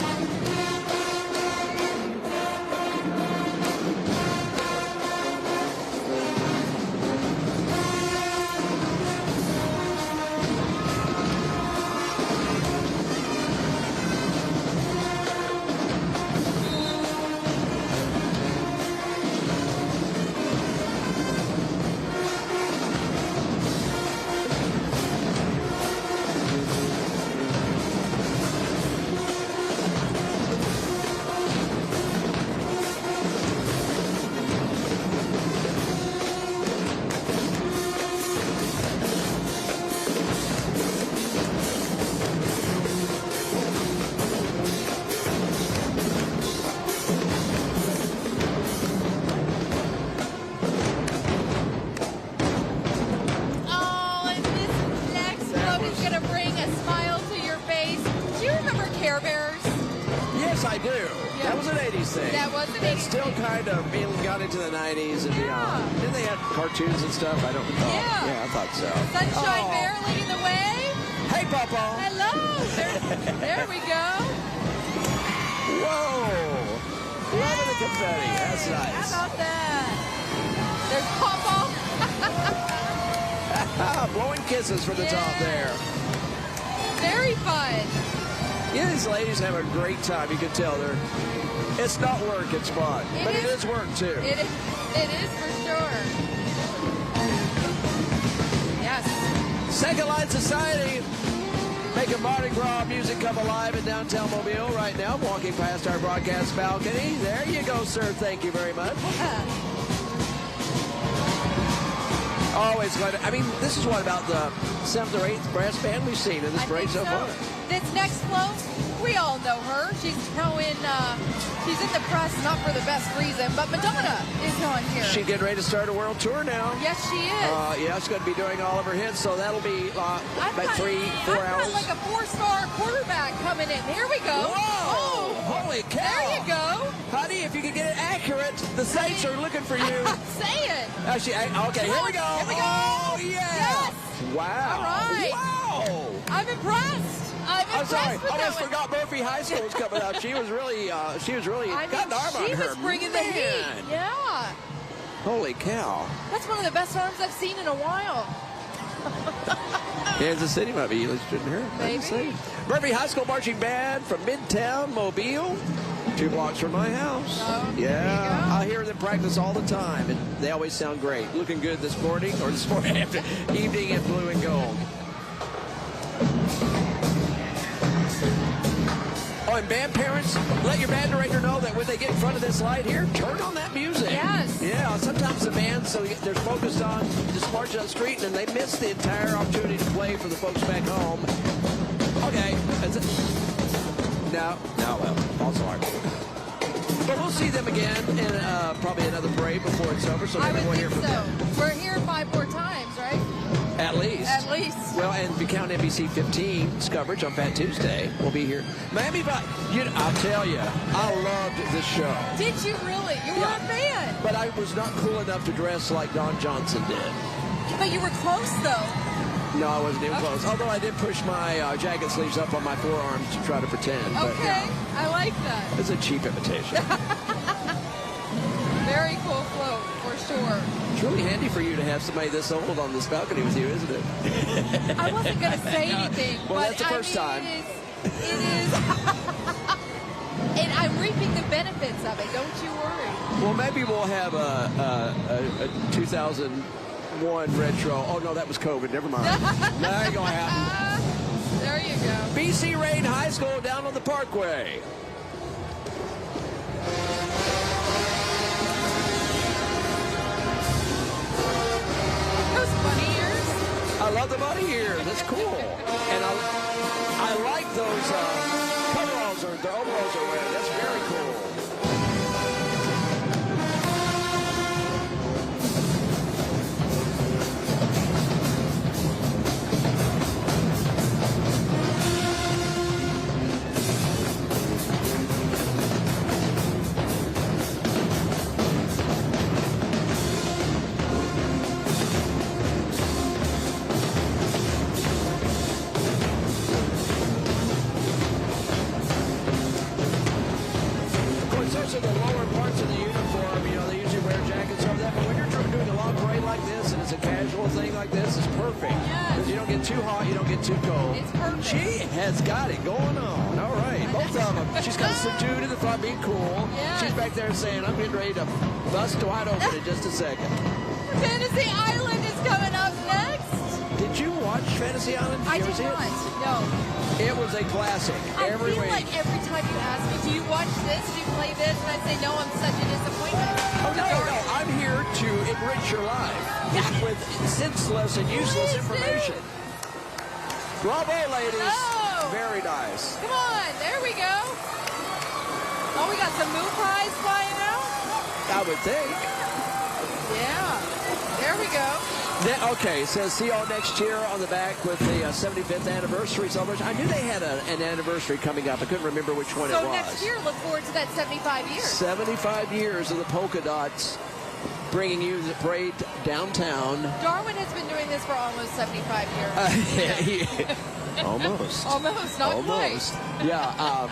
I do.
Yeah.
That was an 80s thing.
That was an 80s
That still kind of got into the 90s and beyond. Then they had cartoons and stuff. I don't recall. Yeah, I thought so.
Sunshine Bear leading the way.
Hey, Papa.
Hello. There we go.
Whoa. Loving the confetti. That's nice.
How about that? There's Papa.
Blowing kisses from the top there.
Very fun.
Yeah, these ladies have a great time. You can tell it's not work, it's fun. But it is work, too.
It is for sure. Yes.
Second Line Society making Mardi Gras music come alive in downtown Mobile right now. Walking past our broadcast balcony. There you go, sir. Thank you very much. Always glad. I mean, this is what about the 7th or 8th brass band we've seen in this parade so far.
This next flow, we all know her. She's she's in the press not for the best reason, but Madonna is on here.
She's getting ready to start a world tour now.
Yes, she is.
Yeah, she's going to be doing all of her hits, so that'll be about 3-4 hours.
I've got like a 4-star quarterback coming in. Here we go.
Whoa! Oh, holy cow!
There you go.
Honey, if you can get it accurate, the Saints are looking for you.
Say it.
Actually, okay, here we go.
Here we go.
Oh, yeah.
Yes.
Wow.
All right.
Wow.
I'm impressed.
I'm sorry. I almost forgot Murphy High School was coming up. She was really got an arm on her.
She was bringing the heat. Yeah.
Holy cow.
That's one of the best arms I've seen in a while.
Kansas City might be listed in her.
Maybe.
Murphy High School Marching Band from Midtown, Mobile. 2 blocks from my house.
Oh,
yeah. I hear them practice all the time, and they always sound great. Looking good this morning, or this morning after evening in blue and gold. Oh, and band parents, let your band director know that when they get in front of this light here, turn on that music.
Yes.
Yeah, sometimes the band, so they're focused on just marching down the street, and they miss the entire opportunity to play for the folks back home. Okay. No, well, also our. But we'll see them again in probably another parade before it's over, so maybe we'll hear from them.
We're here 5 more times, right?
At least.
At least.
Well, and if you count NBC 15's coverage on Fat Tuesday, we'll be here. Miami, I'll tell you, I loved this show.
Did you really? You were a fan.
But I was not cool enough to dress like Don Johnson did.
But you were close, though.
No, I wasn't even close. Although I did push my jacket sleeves up on my forearms to try to pretend.
Okay,
but,
I like that.
It's a cheap imitation.
Very cool float, for sure.
It's really handy for you to have somebody this old on this balcony with you, isn't it?
I wasn't going to say anything.
Well,
but
that's the first time.
It is. And I'm reaping the benefits of it. Don't you worry.
Well, maybe we'll have a 2001 retro. Oh, no, that was COVID. Never mind. That ain't going to happen.
There you go.
BC Rain High School down on the Parkway.
Those bunny ears.
I love the bunny ears. That's cool. And I like those coveralls or the overalls are wearing. That's very cool. The lower parts of the uniform, they usually wear jackets over that, but when you're doing a long parade like this and it's a casual thing like this, it's perfect. Because you don't get too hot, you don't get too cold.
It's perfect.
She has got it going on. All right, both of them. She's kind of subdued in the front, being cool.
Yes.
She's back there saying, I'm getting ready to bust wide open in just a second.
Fantasy Island is coming up next.
Did you watch Fantasy Island?
I did not. No.
It was a classic. Every
feel
week.
like every time you ask me, do you watch this? Do you play this? And I say, no, I'm such a disappointment.
Oh, no. I'm here to enrich your life with senseless and useless information. Bravo, ladies.
Oh.
Very nice.
Come on. There we go. Oh, we got some moon pies flying out?
I would think.
Yeah. There we go.
Okay, it says see y'all next year on the back with the 75th anniversary celebration. I knew they had an anniversary coming up. I couldn't remember which one it was.
So next year, look forward to that 75 years.
75 years of the Polka Dots bringing you the parade downtown.
Darwin has been doing this for almost 75 years.
Almost.
Almost, not
Almost.
quite.
Yeah,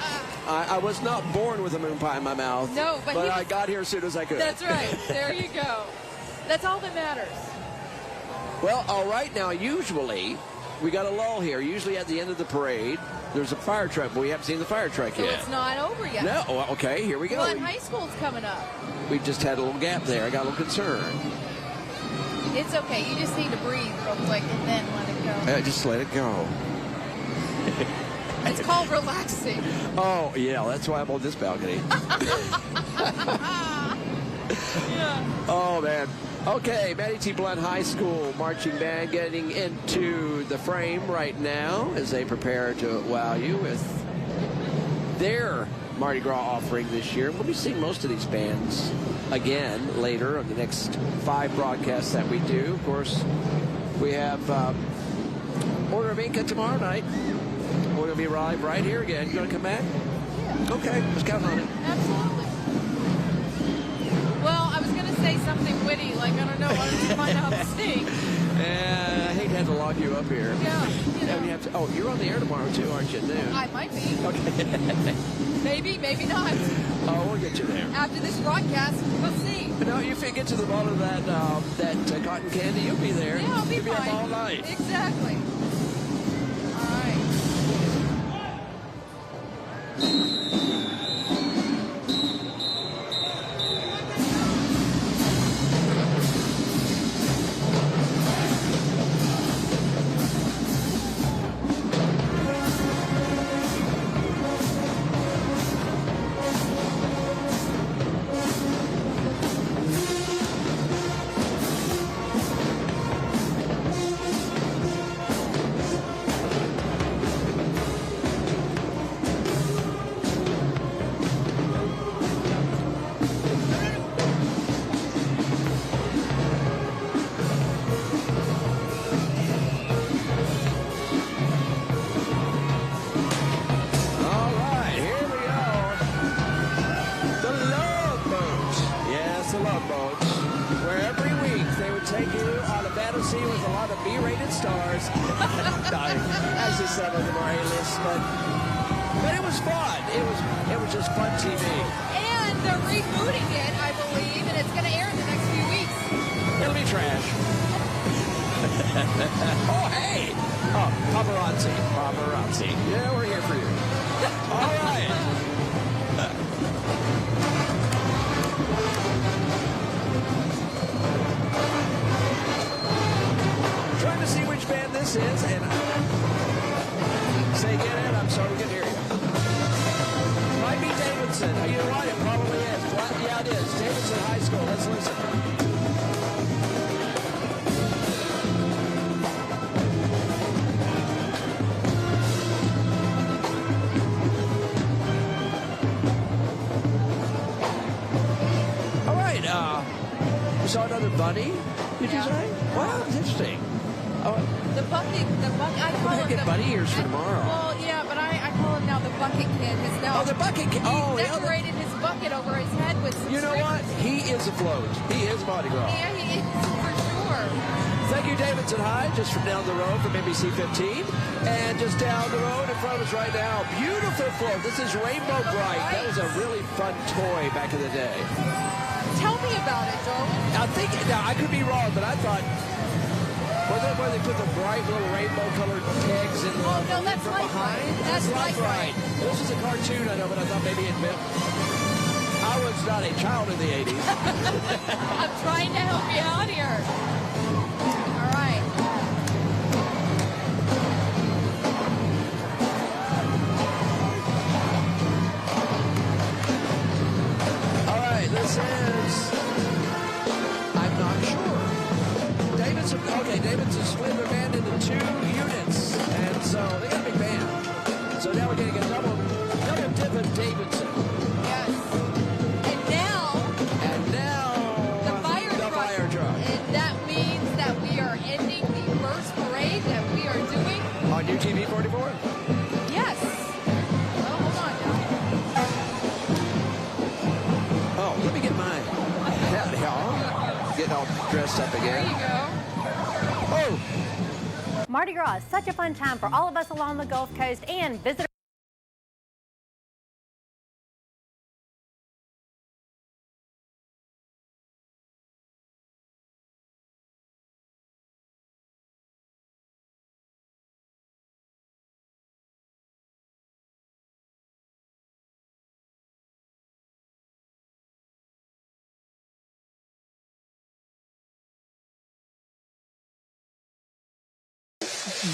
I was not born with a moon pie in my mouth.
No, but
I got here as soon as I could.
That's right. There you go. That's all that matters.
Well, all right, now, usually, we got a lull here. Usually at the end of the parade, there's a fire truck, but we haven't seen the fire truck
So
yet.
it's not over yet.
No, well, okay, here we go.
Well, and high school's coming up.
We just had a little gap there. I got a little concerned.
It's okay. You just need to breathe real quick and then let it go.
Just let it go.
It's called relaxing.
Oh, yeah, that's why I'm on this balcony. Oh, man. Okay, Mattie T. Blunt High School marching band getting into the frame right now as they prepare to wow you with their Mardi Gras offering this year. We'll be seeing most of these bands again later on the next 5 broadcasts that we do. Of course, we have Order of Inca tomorrow night. We're going to be right here again. You going to come back?
Yeah.
Okay, let's count on it.
Absolutely. Well, I was going to say something witty, like, I don't know, why don't you find out how to sing?
I hate to have to lock you up here.
Yeah, you know.
You have to, you're on the air tomorrow, too, aren't you, at noon?
I might be.
Okay.
Maybe, maybe not.
Oh, we'll get you there.
After this broadcast, we'll see.
No, you get to the bottom of that cotton candy, you'll be there.
Yeah, I'll be
You'll be
fine.
up all night.
Exactly. All right.
But it was fun. It was just fun TV.
And they're rebooting it, I believe, and it's going to air in the next few weeks.
It'll be trash. Oh, hey! Oh, paparazzi. Paparazzi. Yeah, we're here for you. All right. Trying to see which band this is, and say again, Ed, I'm sorry we can hear you. Might be Davidson. You know what? It probably is. Yeah, it is. Davidson High School. Let's listen. All right. We saw another bunny. Did you say? Wow, it's interesting.
The bucket, I call
We're
it
get bunny ears for tomorrow.
Well, yeah, but I call him now the bucket kid. Now,
the bucket kid.
He decorated his bucket over his head with some
You know what? He is afloat. He is Mardi Gras.
Yeah, he is, for sure.
Thank you, Davidson High, just from down the road from NBC 15. And just down the road in front of us right now, beautiful float. This is Rainbow Bright. That was a really fun toy back in the day.
Tell me about it, Darwin.
I think, now I could be wrong, but I thought, was that where they put the bright little rainbow-colored pegs in the
no, that's
from
Life
behind?
Ride. That's Life Ride.
This is a cartoon, I know, but I thought maybe it meant I was not a child in the 80s.
I'm trying to help you out here. All right.
All right, this is, I'm not sure. Davidson split their band into 2 units, and so they got a big band. So now we're getting a double dip of Davidson.
Yes. And now
the fire truck.
And that means that we are
getting all dressed up again.
There you go.
Oh!
Mardi Gras is such a fun time for all of us along the Gulf Coast and visitors.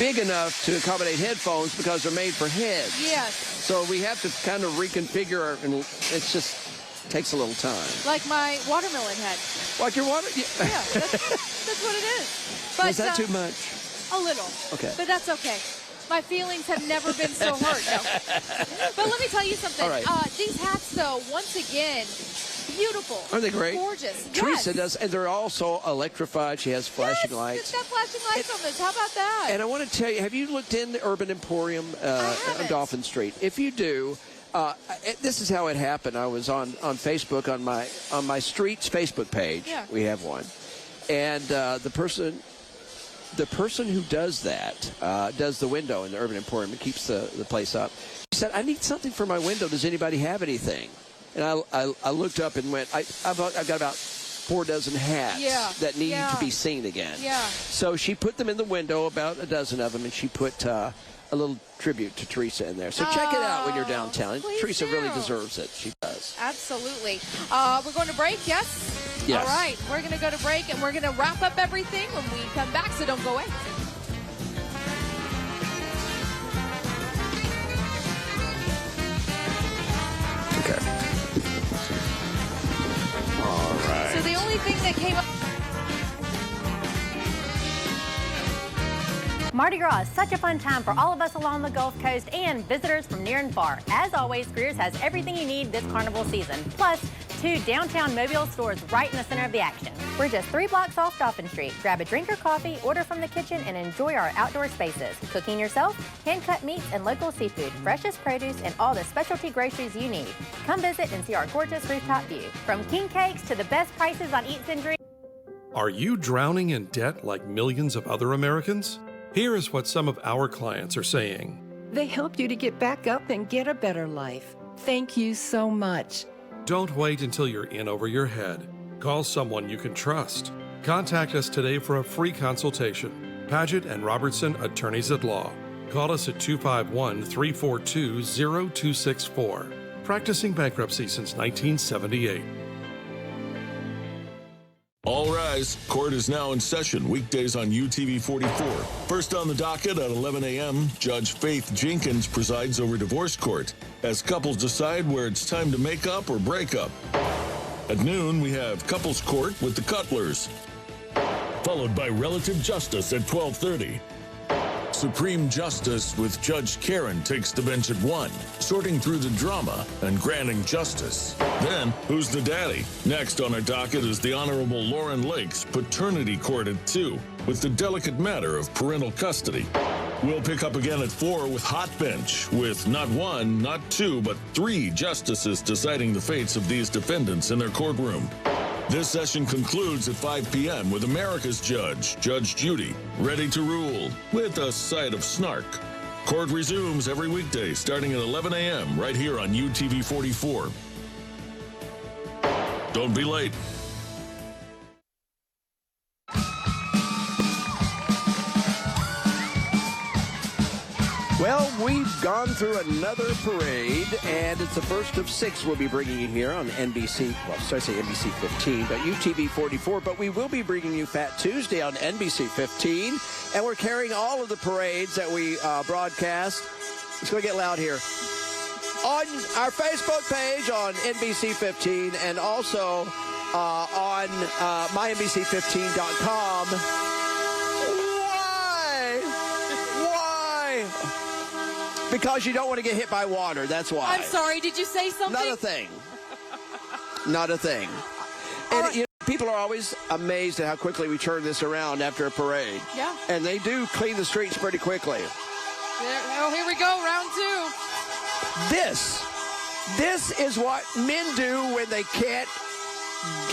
Big enough to accommodate headphones because they're made for heads.
Yes.
So we have to kind of reconfigure, and it just takes a little time.
Like my watermelon head.
Like your water?
Yeah, that's what it is. But,
was that too much?
A little.
Okay.
But that's okay. My feelings have never been so hurt. No. But let me tell you something.
All right.
These hats, though, once again, beautiful.
Aren't they great?
Gorgeous.
Teresa
yes.
does, and they're also electrified. She has flashing lights.
It's got flashing lights on this. How about that?
And I want to tell you, have you looked in the Urban Emporium on Dolphin Street? If you do, this is how it happened. I was on Facebook on my street's Facebook page.
Yeah.
We have one, and the person who does that does the window in the Urban Emporium and keeps the place up. She said, "I need something for my window. Does anybody have anything?" And I looked up and went, I've got about 4 dozen hats that need to be seen again.
Yeah.
So she put them in the window, about a dozen of them, and she put a little tribute to Teresa in there. So check it out when you're downtown. Teresa really deserves it. She does.
Absolutely. We're going to break, yes?
Yes.
All right. We're going to go to break, and we're going to wrap up everything when we come back, so don't go away.
Okay. All right.
So the only thing that came up...
Mardi Gras is such a fun time for all of us along the Gulf Coast and visitors from near and far. As always, Greer's has everything you need this carnival season. Plus, 2 downtown Mobile stores right in the center of the action. We're just 3 blocks off Dolphin Street. Grab a drink or coffee, order from the kitchen, and enjoy our outdoor spaces. Cooking yourself, hand-cut meats and local seafood, freshest produce, and all the specialty groceries you need. Come visit and see our gorgeous rooftop view. From king cakes to the best prices on eats and drinks.
Are you drowning in debt like millions of other Americans? Here is what some of our clients are saying.
They help you to get back up and get a better life. Thank you so much.
Don't wait until you're in over your head. Call someone you can trust. Contact us today for a free consultation. Paget and Robertson, Attorneys at Law. Call us at 251-342-0264. Practicing bankruptcy since 1978.
All rise. Court is now in session. Weekdays on UTV44. First on the docket at 11 a.m., Judge Faith Jenkins presides over divorce court as couples decide where it's time to make up or break up. At noon, we have couples court with the Cutlers, followed by relative justice at 12:30. Supreme Justice with Judge Karen takes the bench at 1, sorting through the drama and granting justice. Then, who's the daddy? Next on our docket is the Honorable Lauren Lake's Paternity Court at 2, with the delicate matter of parental custody. We'll pick up again at 4 with Hot Bench, with not 1, not 2, but 3 justices deciding the fates of these defendants in their courtroom. This session concludes at 5 p.m. with America's Judge, Judge Judy, ready to rule with a side of snark. Court resumes every weekday starting at 11 a.m. right here on UTV44. Don't be late.
Well, we've gone through another parade, and it's the first of 6 we'll be bringing you here on NBC, well, so I say NBC 15, but UTV 44, but we will be bringing you Fat Tuesday on NBC 15, and we're carrying all of the parades that we broadcast. It's going to get loud here. On our Facebook page on NBC 15, and also on mynbc15.com. Why? Because you don't want to get hit by water. That's why.
I'm sorry. Did you say something?
Not a thing. Not a thing. And you know, people are always amazed at how quickly we turn this around after a parade.
Yeah.
And they do clean the streets pretty quickly.
Oh, here we go. Round 2.
This is what men do when they can't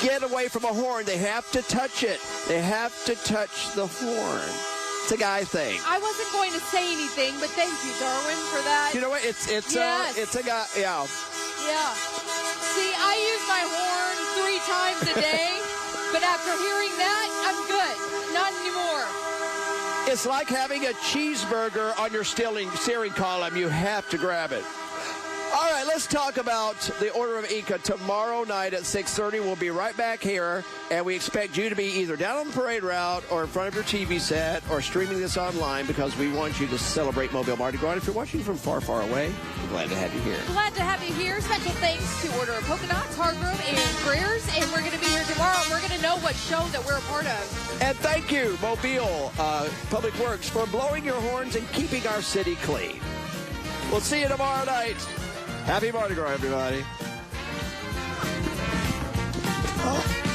get away from a horn. They have to touch it. They have to touch the horn. It's a guy thing.
I wasn't going to say anything, but thank you, Darwin, for that.
You know what? It's a guy. Yeah.
Yeah. See, I use my horn 3 times a day, but after hearing that, I'm good. Not anymore.
It's like having a cheeseburger on your steering column. You have to grab it. All right, let's talk about the Order of Inca tomorrow night at 6:30. We'll be right back here, and we expect you to be either down on the parade route or in front of your TV set or streaming this online because we want you to celebrate Mobile Mardi Gras. If you're watching from far, far away, we're glad to have you here.
Glad to have you here. Special thanks to Order of Polka Dots, Hargrove, and Greer's, and we're going to be here tomorrow, and we're going to know what show that we're a part of.
And thank you, Mobile Public Works, for blowing your horns and keeping our city clean. We'll see you tomorrow night. Happy Mardi Gras, everybody. Oh.